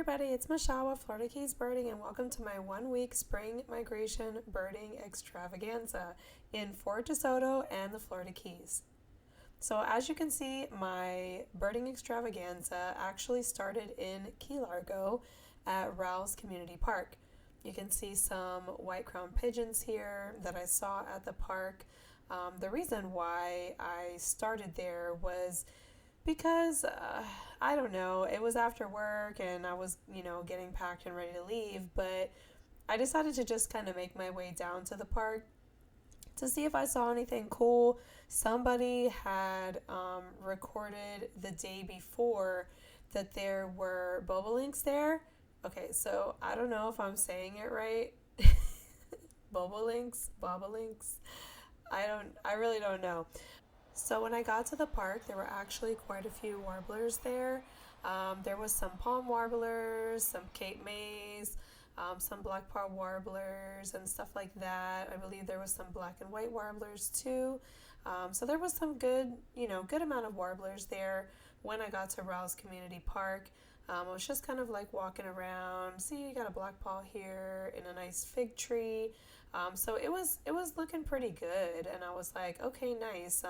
everybody, it's Michelle with Florida Keys Birding, and welcome to my 1-week spring migration birding extravaganza in Fort De Soto and the Florida Keys. So as you can see, my birding extravaganza actually started in Key Largo at Rowell's Community Park. You can see some white-crowned pigeons here that I saw at the park. The reason why I started there was because I don't know, it was after work and I was, getting packed and ready to leave, but I decided to just kind of make my way down to the park to see if I saw anything cool. Somebody had recorded the day before that there were bobolinks there. Okay, so I don't know if I'm saying it right. bobolinks. I really don't know. So when I got to the park, there were actually quite a few warblers there. There was some palm warblers, some Cape Mays, some black paw warblers and stuff like that. I believe there was some black and white warblers too. So there was some good amount of warblers there when I got to Rowell's Community Park. I was just kind of like walking around. See, you got a black paw here in a nice fig tree. So it was looking pretty good, and I was like, okay, nice.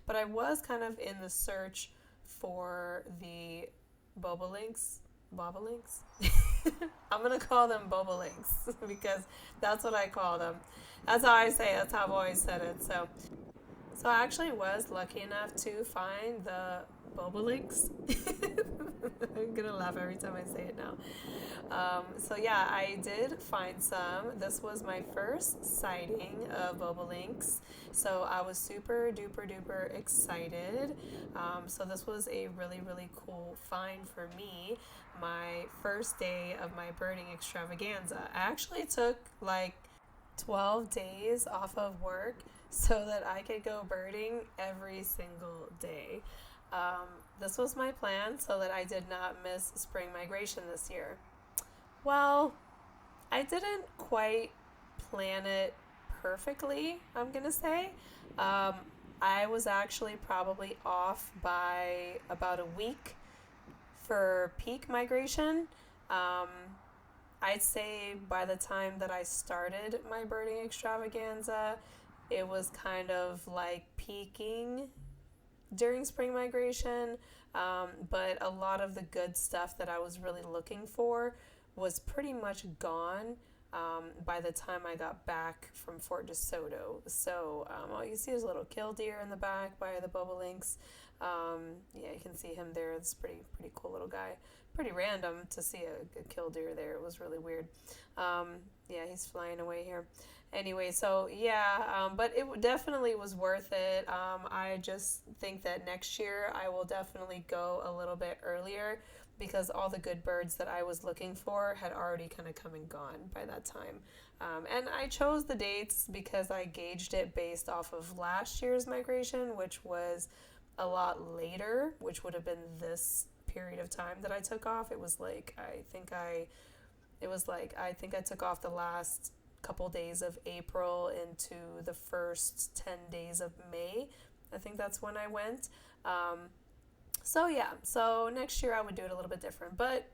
But I was kind of in the search for the bobolinks. I'm gonna call them bobolinks because that's what I call them. That's how I say it. That's how I've always said it. So I actually was lucky enough to find the bobolinks. I'm gonna laugh every time I say it now. So yeah, I did find some. This was my first sighting of bobolinks, so I was super duper excited. So this was a really cool find for me. My first day of my birding extravaganza. I actually took like 12 days off of work so that I could go birding every single day. This was my plan so that I did not miss spring migration this year. Well, I didn't quite plan it perfectly, I'm gonna say. I was actually probably off by about a week for peak migration. I'd say by the time that I started my birding extravaganza, it was kind of like peaking during spring migration, but a lot of the good stuff that I was really looking for was pretty much gone by the time I got back from Fort De Soto. So all you see is a little killdeer in the back by the bobolinks. Yeah, you can see him there. It's pretty cool little guy. Pretty random to see a killdeer there. It was really weird. Yeah, he's flying away here. Anyway, so yeah, but it definitely was worth it. I just think that next year I will definitely go a little bit earlier because all the good birds that I was looking for had already kind of come and gone by that time. And I chose the dates because I gauged it based off of last year's migration, which was a lot later, which would have been this period of time that I took off. It was like I think I took off the last couple days of April into the first 10 days of May. I think that's when I went. So yeah, so next year I would do it a little bit different, but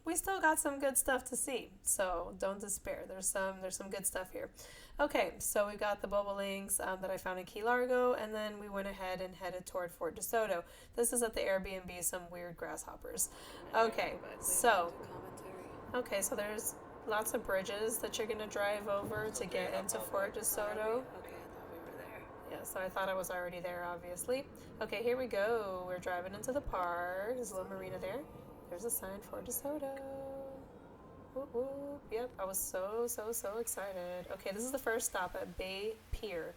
we still got some good stuff to see, so don't despair. There's some good stuff here. Okay, so we got the bobolinks that I found in Key Largo, and then we went ahead and headed toward Fort De Soto. This is at the Airbnb, some weird grasshoppers. Okay, so there's lots of bridges that you're gonna drive over to get into Fort De Soto. Okay, I thought we were there. Yeah, so I thought I was already there, obviously. Okay, here we go. We're driving into the park. There's a little marina there. There's a sign, Fort De Soto. Whoop, whoop. Yep, I was so excited. Okay, this is the first stop at Bay Pier.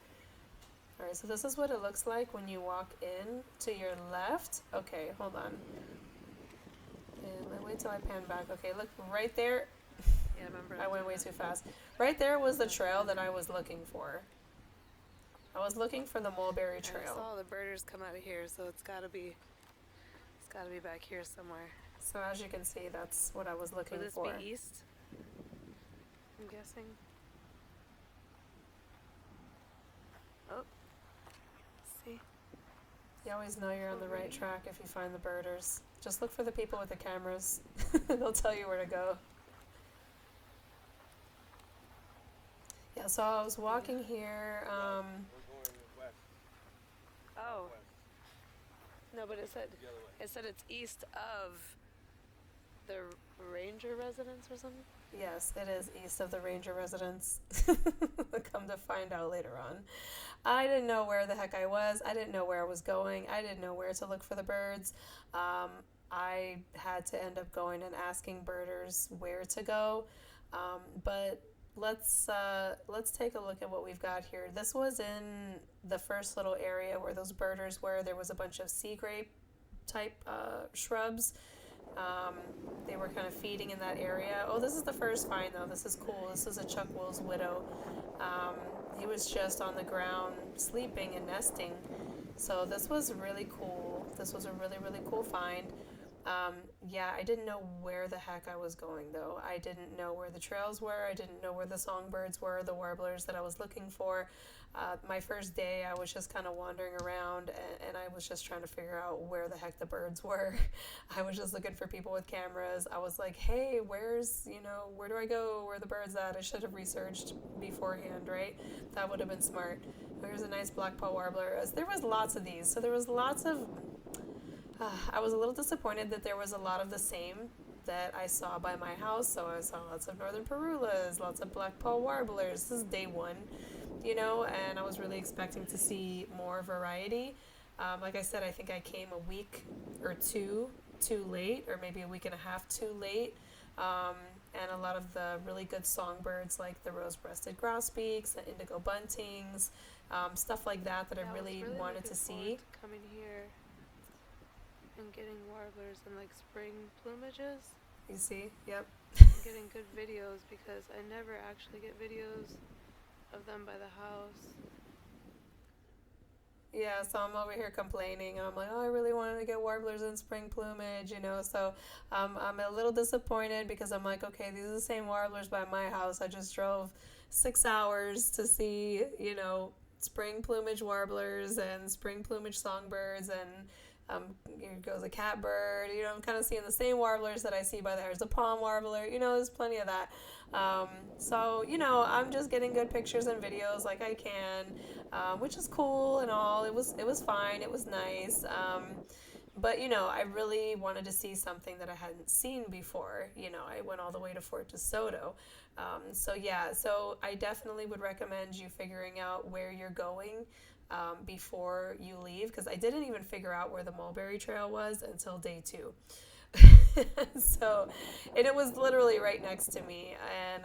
Alright, so this is what it looks like when you walk in to your left. Okay, hold on. And wait till I pan back. Okay, look, right there. Yeah, remember. I went way too fast. Right there was the trail that I was looking for. I was looking for the Mulberry Trail. I saw the birders come out of here, so it's gotta be back here somewhere. So as you can see, that's what I was looking for. Would this be east? I'm guessing. Oh. See? You always know you're on the right track if you find the birders. Just look for the people with the cameras. They'll tell you where to go. Yeah, so I was walking here. We're going west. Oh. West. No, but it said The other way. it's east of the ranger residence or something. Yes, it is east of the ranger residence. Come to find out later on. I didn't know where the heck I was. I didn't know where I was going. I didn't know where to look for the birds. I had to end up going and asking birders where to go. But let's take a look at what we've got here. This was in the first little area where those birders were. There was a bunch of sea grape type shrubs. They were kind of feeding in that area. Oh, this is the first find though. This is cool. This is a Chuck Will's widow. He was just on the ground sleeping and nesting. So this was really cool. This was a really, really cool find. Yeah, I didn't know where the heck I was going though. I didn't know where the trails were. I didn't know where the songbirds were, the warblers that I was looking for. My first day, I was just kind of wandering around and I was just trying to figure out where the heck the birds were. I was just looking for people with cameras. I was like, hey, where do I go? Where are the birds at? I should have researched beforehand, right? That would have been smart. Here's a nice black-paw warbler. There was lots of these. So there was lots of... I was a little disappointed that there was a lot of the same that I saw by my house. So I saw lots of northern parulas, lots of black-paw warblers. This is day one, and I was really expecting to see more variety. Like I said, I think I came a week or two too late, or maybe a week and a half too late. And a lot of the really good songbirds like the rose-breasted grosbeaks, the indigo buntings, stuff like that I really wanted to see. Coming here and getting warblers and like spring plumages. You see? Yep. Getting good videos because I never actually get videos of them by the house. Yeah, so I'm over here complaining, and I'm like, oh, I really wanted to get warblers in spring plumage, so I'm a little disappointed because I'm like, okay, these are the same warblers by my house. I just drove 6 hours to see, spring plumage warblers and spring plumage songbirds, and here goes a catbird. I'm kind of seeing the same warblers that I see by there's a palm warbler. There's plenty of that. So I'm just getting good pictures and videos like I can, which is cool and all. It was fine. It was nice. But I really wanted to see something that I hadn't seen before. I went all the way to Fort De Soto. So I definitely would recommend you figuring out where you're going before you leave, because I didn't even figure out where the Mulberry Trail was until day 2. And it was literally right next to me. And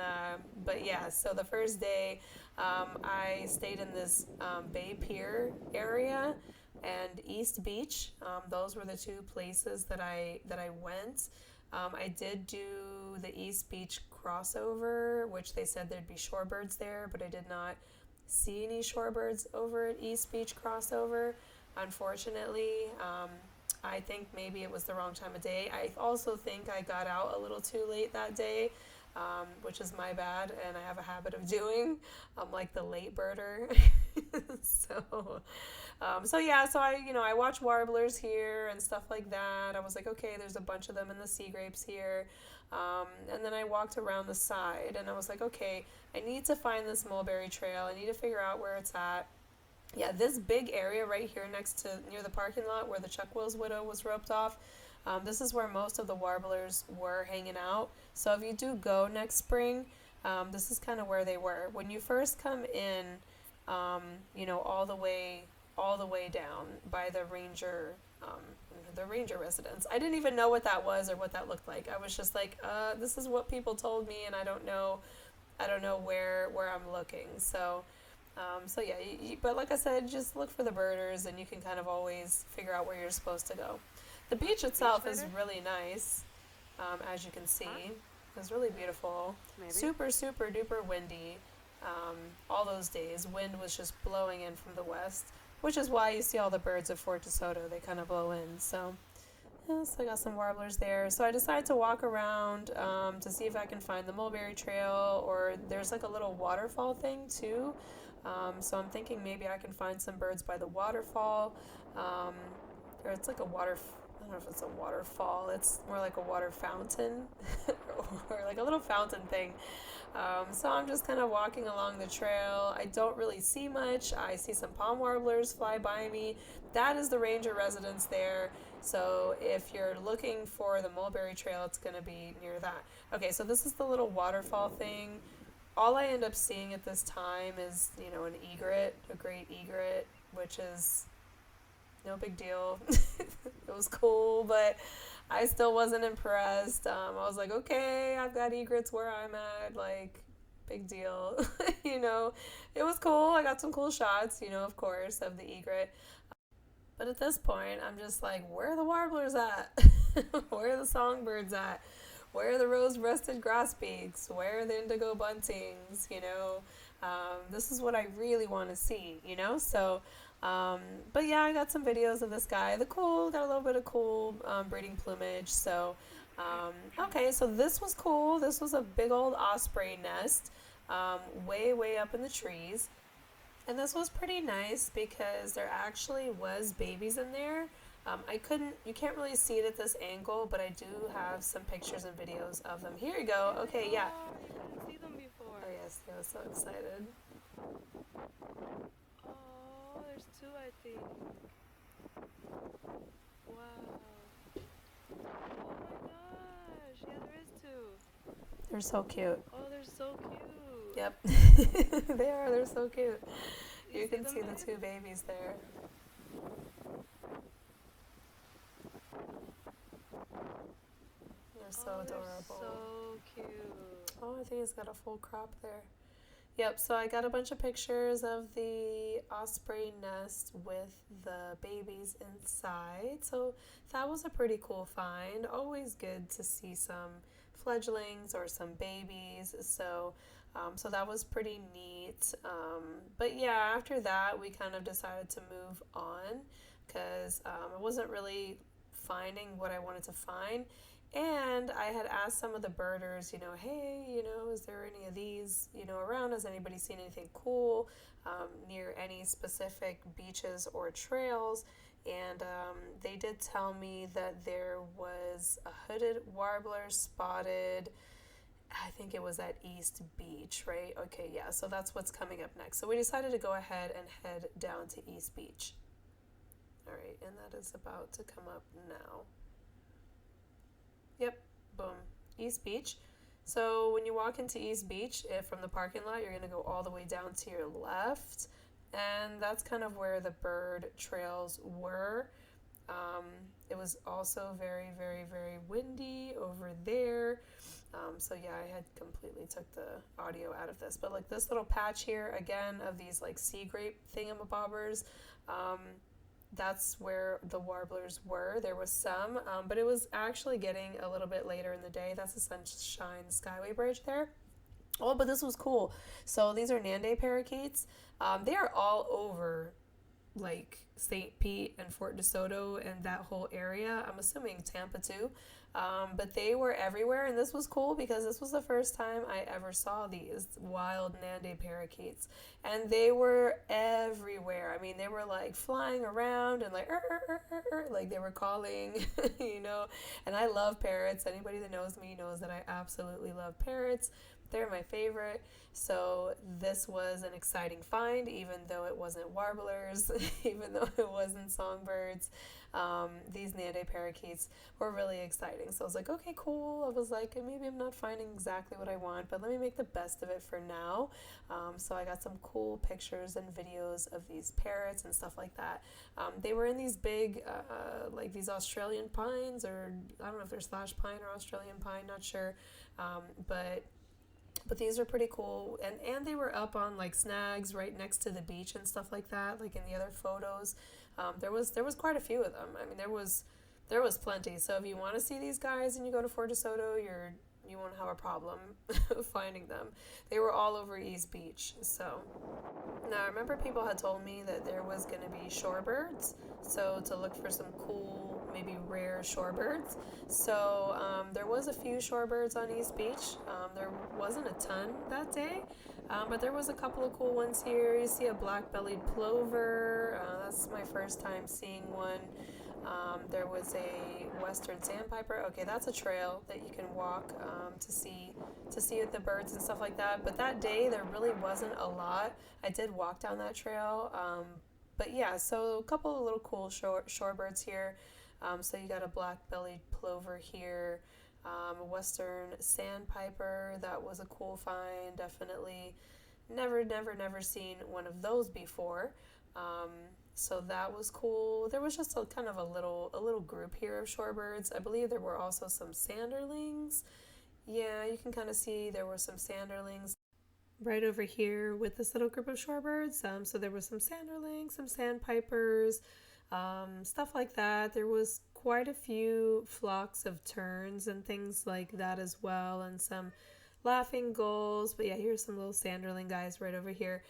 but yeah, so the first day I stayed in this Bay Pier area and East Beach. Those were the two places that I went. I did do the East Beach crossover, which they said there'd be shorebirds there, but I did not see any shorebirds over at East Beach crossover, unfortunately. I think maybe it was the wrong time of day. I also think I got out a little too late that day, which is my bad, and I have a habit of doing. I'm like the late birder. So I watch warblers here and stuff like that. I was like, okay, there's a bunch of them in the sea grapes here. And then I walked around the side and I was like, okay, I need to find this Mulberry Trail. I need to figure out where it's at. Yeah, this big area right here near the parking lot where the Chuck Will's widow was roped off, this is where most of the warblers were hanging out. So if you do go next spring, this is kind of where they were. When you first come in, all the way down by the ranger residence. I didn't even know what that was or what that looked like. I was just like, this is what people told me, and I don't know where I'm looking. So yeah, but like I said, just look for the birders, and you can kind of always figure out where you're supposed to go. The beach itself is really nice, as you can see. It's really beautiful. Maybe. Super, super duper windy. All those days, wind was just blowing in from the west, which is why you see all the birds at Fort De Soto. They kind of blow in. So Yeah, so I got some warblers there. So I decided to walk around to see if I can find the mulberry trail, or there's like a little waterfall thing too. So I'm thinking maybe I can find some birds by the waterfall, um, or it's like a water. I don't know if it's a waterfall. It's more like a water fountain, or like a little fountain thing. So I'm just kind of walking along the trail. I don't really see much. I see some palm warblers fly by me. That is the ranger residence there. So if you're looking for the mulberry trail, it's going to be near that. Okay, so this is the little waterfall thing. All I end up seeing at this time is, an egret, a great egret, which is no big deal. It was cool, but I still wasn't impressed. I was like, okay, I've got egrets where I'm at, like, big deal. It was cool. I got some cool shots, of course, of the egret. But at this point, I'm just like, where are the warblers at? Where are the songbirds at? Where are the rose-breasted grosbeaks? Where are the indigo buntings? This is what I really want to see, So, but yeah, I got some videos of this guy. Got a little bit of cool breeding plumage. So, okay, so this was cool. This was a big old osprey nest, way, way up in the trees. And this was pretty nice because there actually was babies in there. You can't really see it at this angle, but I do have some pictures and videos of them. Here you go. Okay, yeah. You didn't see them before. Oh yes, I was so excited. Oh, there's two, I think. Wow. Oh my gosh. Yeah, there is two. They're so cute. Oh, they're so cute. Yep. They are. They're so cute. You can see the two babies there. They're so adorable. So cute. Oh, I think it's got a full crop there. Yep, so I got a bunch of pictures of the osprey nest with the babies inside. So that was a pretty cool find. Always good to see some fledglings or some babies. So that was pretty neat. But yeah, after that, we kind of decided to move on because I wasn't really finding what I wanted to find. And I had asked some of the birders, hey, is there any of these, around? Has anybody seen anything cool near any specific beaches or trails? And they did tell me that there was a hooded warbler spotted. I think it was at East Beach, right? Okay, yeah, so that's what's coming up next. So we decided to go ahead and head down to East Beach. All right, and that is about to come up now. Yep, boom, East Beach. So when you walk into East Beach from the parking lot, you're going to go all the way down to your left. And that's kind of where the bird trails were. It was also very, very, very windy over there. So yeah, I had completely took the audio out of this. But like this little patch here, again, of these like sea grape thingamabobbers, that's where the warblers were. There was some, but it was actually getting a little bit later in the day. That's the Sunshine Skyway Bridge there. Oh, but this was cool. So these are Nande parakeets. They are all over like St. Pete and Fort De Soto and that whole area. I'm assuming Tampa too. But they were everywhere, and this was cool because this was the first time I ever saw these wild Nande parakeets, and they were everywhere. I mean, they were like flying around and like like they were calling, and I love parrots. Anybody that knows me knows that I absolutely love parrots. They're my favorite. So this was an exciting find, even though it wasn't warblers, even though it wasn't songbirds. These Nande parakeets were really exciting. So I was like, okay, cool. I was like, maybe I'm not finding exactly what I want, but let me make the best of it for now. So I got some cool pictures and videos of these parrots and stuff like that. They were in these big, like these Australian pines, or I don't know if they're slash pine or Australian pine, not sure. But these are pretty cool, and they were up on like snags right next to the beach and stuff like that. Like in the other photos, there was quite a few of them. I mean, there was plenty. So if you want to see these guys and you go to Fort De Soto, you won't have a problem finding them. They were all over East Beach. So now I remember people had told me that there was going to be shorebirds. So to look for some cool maybe rare shorebirds. So there was a few shorebirds on East Beach. There wasn't a ton that day, but there was a couple of cool ones here. You see a black-bellied plover. That's my first time seeing one. There was a western sandpiper. Okay, that's a trail that you can walk to see the birds and stuff like that. But that day there really wasn't a lot. I did walk down that trail, but yeah. So a couple of little cool shorebirds here. So you got a black-bellied plover here, a western sandpiper. That was a cool find. Definitely, never seen one of those before. So that was cool. There was just a kind of a little group here of shorebirds. I believe there were also some sanderlings. Yeah, you can kind of see there were some sanderlings right over here with this little group of shorebirds. So there was some sanderlings, some sandpipers, stuff like that. There was quite a few flocks of terns and things like that as well, and some laughing gulls. But yeah, here's some little sanderling guys right over here.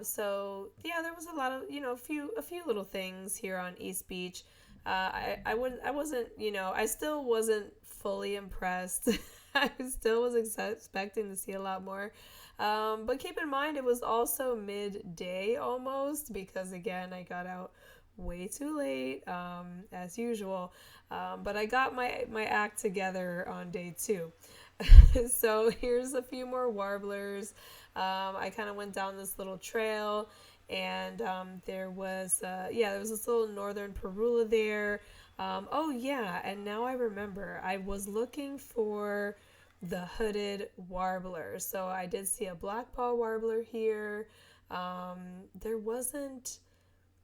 So yeah, there was a lot of, a few little things here on East Beach. I wasn't, I still wasn't fully impressed. I still was expecting to see a lot more. But keep in mind, it was also midday almost, because again, I got out way too late, as usual. But I got my act together on day 2. So here's a few more warblers. I kind of went down this little trail, and there was this little northern parula there. Oh yeah, and now I remember, I was looking for the hooded warbler. So I did see a black-paw warbler here.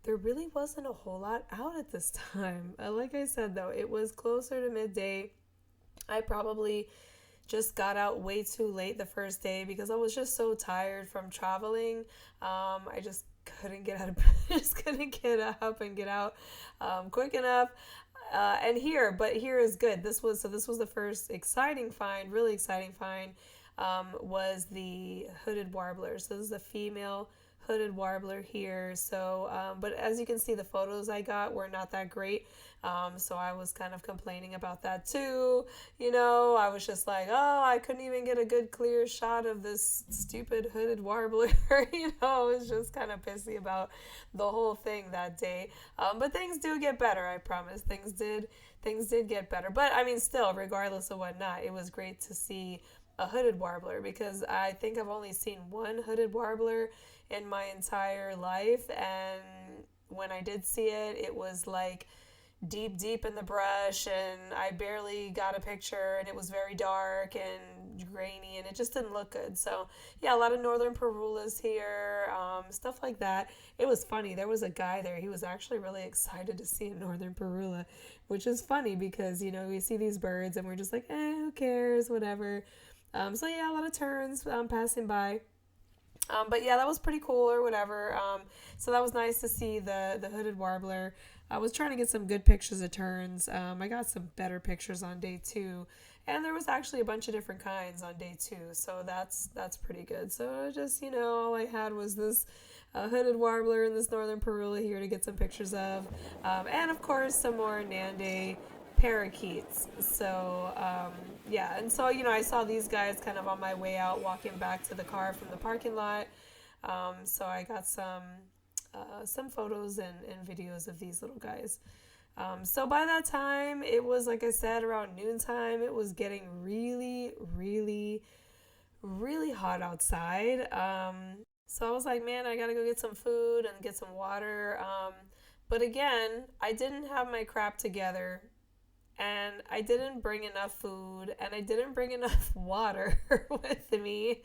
There really wasn't a whole lot out at this time. Like I said, though, it was closer to midday. I probably just got out way too late the first day because I was just so tired from traveling. I just couldn't get out of bed, just couldn't get up and get out quick enough. And here is good. This was the first exciting find, really exciting find, was the hooded warbler. So this is a female hooded warbler here. So, but as you can see, the photos I got were not that great. So I was kind of complaining about that too. I was just like, oh, I couldn't even get a good clear shot of this stupid hooded warbler. I was just kind of pissy about the whole thing that day. But things do get better, I promise. Things did get better. But I mean, still, regardless of whatnot, it was great to see a hooded warbler, because I think I've only seen one hooded warbler in my entire life, and when I did see it, it was like deep in the brush, and I barely got a picture, and it was very dark and grainy, and it just didn't look good. So yeah, a lot of northern parulas here, stuff like that. It was funny, there was a guy there, he was actually really excited to see a northern parula, which is funny because we see these birds and we're just like, who cares, whatever. So yeah, a lot of terns passing by. But yeah, that was pretty cool or whatever. So that was nice to see the hooded warbler. I was trying to get some good pictures of terns. I got some better pictures on day 2. And there was actually a bunch of different kinds on day 2. So that's pretty good. So just, all I had was this hooded warbler and this northern parula here to get some pictures of. And of course, some more Nande parakeets. So yeah, and so I saw these guys kind of on my way out, walking back to the car from the parking lot. So I got some photos and videos of these little guys. So by that time, it was, like I said, around noontime. It was getting really hot outside. So I was like, man, I gotta go get some food and get some water. But again, I didn't have my crap together, and I didn't bring enough food, and I didn't bring enough water with me.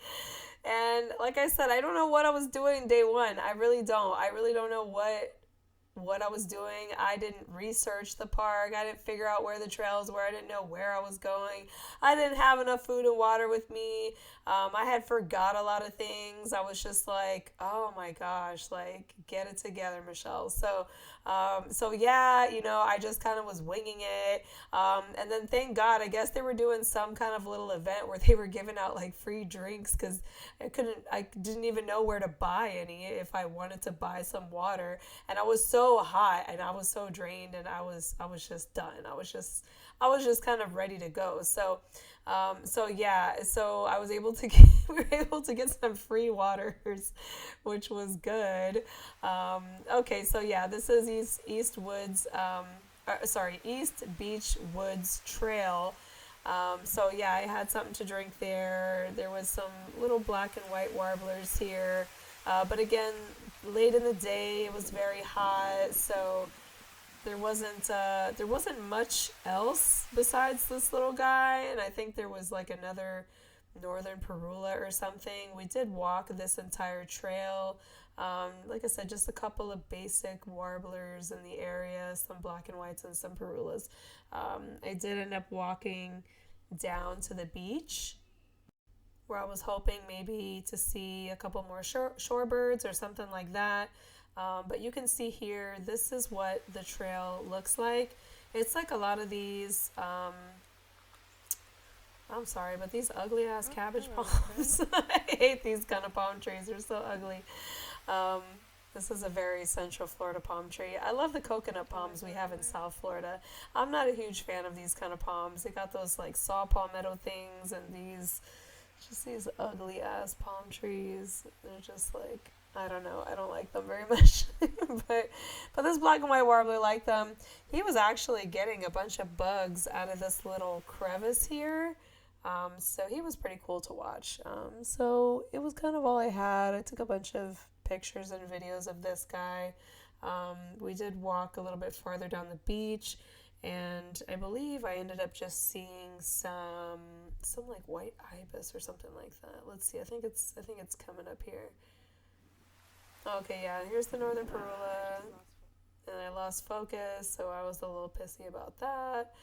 And like I said, I don't know what I was doing day 1. I really don't know what I was doing. I didn't research the park. I didn't figure out where the trails were. I didn't know where I was going. I didn't have enough food and water with me. I had forgot a lot of things. I was just like, oh my gosh, like, get it together, Michelle. So yeah, I just kind of was winging it. And then thank God, I guess they were doing some kind of little event where they were giving out like free drinks, because I didn't even know where to buy any if I wanted to buy some water. And I was so so hot and I was so drained, and I was just done. I was just kind of ready to go. So so I was able to get, we were able to get some free waters, which was good. Okay, so yeah, this is East Woods, East Beach Woods Trail. So yeah, I had something to drink there. There was some little black and white warblers here. But again, late in the day, it was very hot, so there wasn't much else besides this little guy, and I think there was like another northern parula or something. We did walk this entire trail. Like I said, just a couple of basic warblers in the area, some black and whites and some parulas. I did end up walking down to the beach, where I was hoping maybe to see a couple more shorebirds or something like that. But you can see here, this is what the trail looks like. It's like a lot of these, I'm sorry, but these ugly ass cabbage palms. I hate these kind of palm trees. They're so ugly. This is a very Central Florida palm tree. I love the coconut palms we have in South Florida. I'm not a huge fan of these kind of palms. They got those like saw palmetto things and these ugly ass palm trees. They're just like, I don't know. I don't like them very much. but this black and white warbler liked them. He was actually getting a bunch of bugs out of this little crevice here. So he was pretty cool to watch. So it was kind of all I had. I took a bunch of pictures and videos of this guy. We did walk a little bit farther down the beach, and I believe I ended up just seeing some like white ibis or something like that. Let's see. I think it's coming up here. Okay, yeah, here's the northern parula, and I lost focus, so I was a little pissy about that.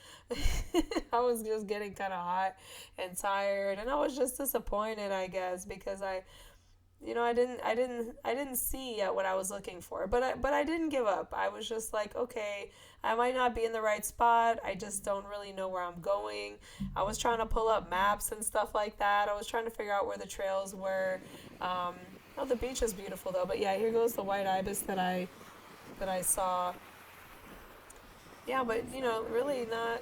I was just getting kind of hot and tired, and I was just disappointed, I guess, because I didn't see yet what I was looking for, but I didn't give up. I was just like, okay, I might not be in the right spot. I just don't really know where I'm going. I was trying to pull up maps and stuff like that. I was trying to figure out where the trails were. Oh, the beach is beautiful though. But yeah, here goes the white ibis that I saw. Yeah, but really not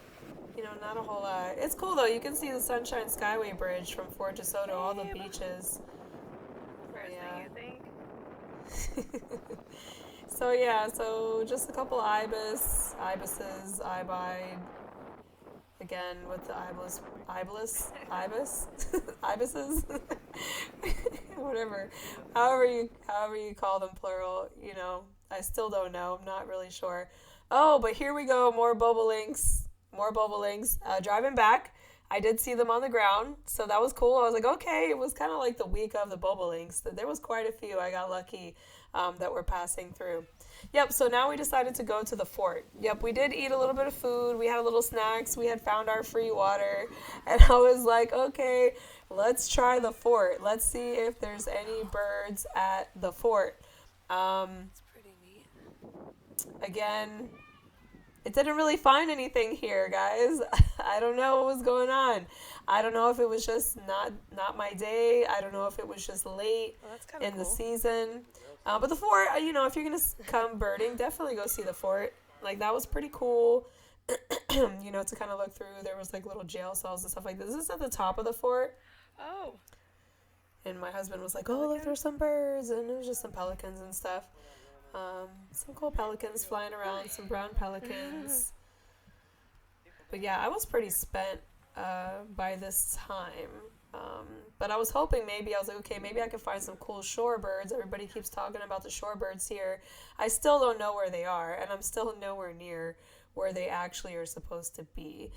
a whole lot. It's cool though. You can see the Sunshine Skyway Bridge from Fort De Soto, all the beaches. Yeah. You think? So just a couple ibises, again with the ibises, whatever, however you call them plural. I still don't know. I'm not really sure. Oh, but here we go. More bobolinks. Driving back, I did see them on the ground, so that was cool. I was like, okay, it was kind of like the week of the bobolinks. There was quite a few. I got lucky that were passing through. Yep, so now we decided to go to the fort. Yep, we did eat a little bit of food. We had a little snacks. We had found our free water. And I was like, okay, let's try the fort. Let's see if there's any birds at the fort. It's pretty neat. Again, it didn't really find anything here, guys. I don't know what was going on. I don't know if it was just not my day. I don't know if it was just late in the season. But the fort, if you're going to come birding, definitely go see the fort. Like, that was pretty cool, to kind of look through. There was, like, little jail cells and stuff like this. This is at the top of the fort. Oh. And my husband was like, oh, look, there's some birds. And it was just some pelicans and stuff. Some cool pelicans flying around, some brown pelicans. But yeah, I was pretty spent by this time. But I was hoping maybe I could find some cool shorebirds. Everybody keeps talking about the shorebirds here. I still don't know where they are, and I'm still nowhere near where they actually are supposed to be.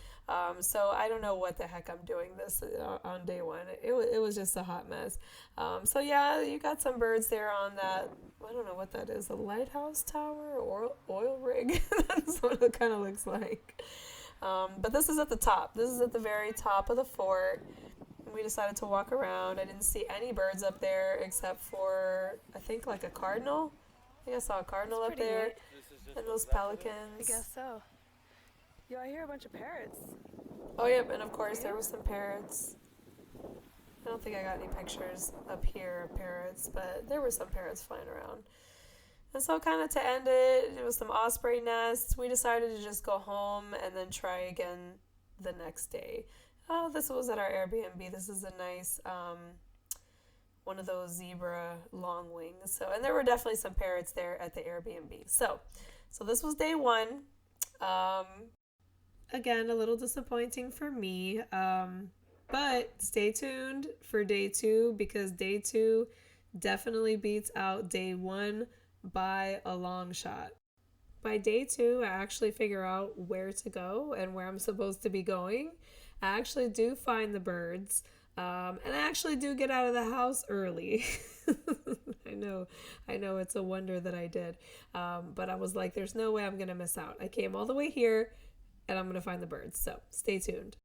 So I don't know what the heck I'm doing this on day one. It was just a hot mess. So yeah, you got some birds there on that. I don't know what that is, a lighthouse tower or oil rig. That's what it kind of looks like. But this is at the top. This is at the very top of the fort. We decided to walk around. I didn't see any birds up there except for, I think, like a cardinal. I think I saw a cardinal up there. And those pelicans. I guess so. Yo, I hear a bunch of parrots. Oh, yep, and of course there were some parrots. I don't think I got any pictures up here of parrots, but there were some parrots flying around. And so kind of to end it, it was some osprey nests. We decided to just go home and then try again the next day. Oh, this was at our Airbnb. This is a nice one of those zebra long wings. So, and there were definitely some parrots there at the Airbnb. So this was day one. Again, a little disappointing for me. But stay tuned for day two, because day two definitely beats out day one by a long shot. By day two, I actually figure out where to go and where I'm supposed to be going. I actually do find the birds. And I actually do get out of the house early. I know it's a wonder that I did. But I was like, there's no way I'm going to miss out. I came all the way here and I'm going to find the birds. So stay tuned.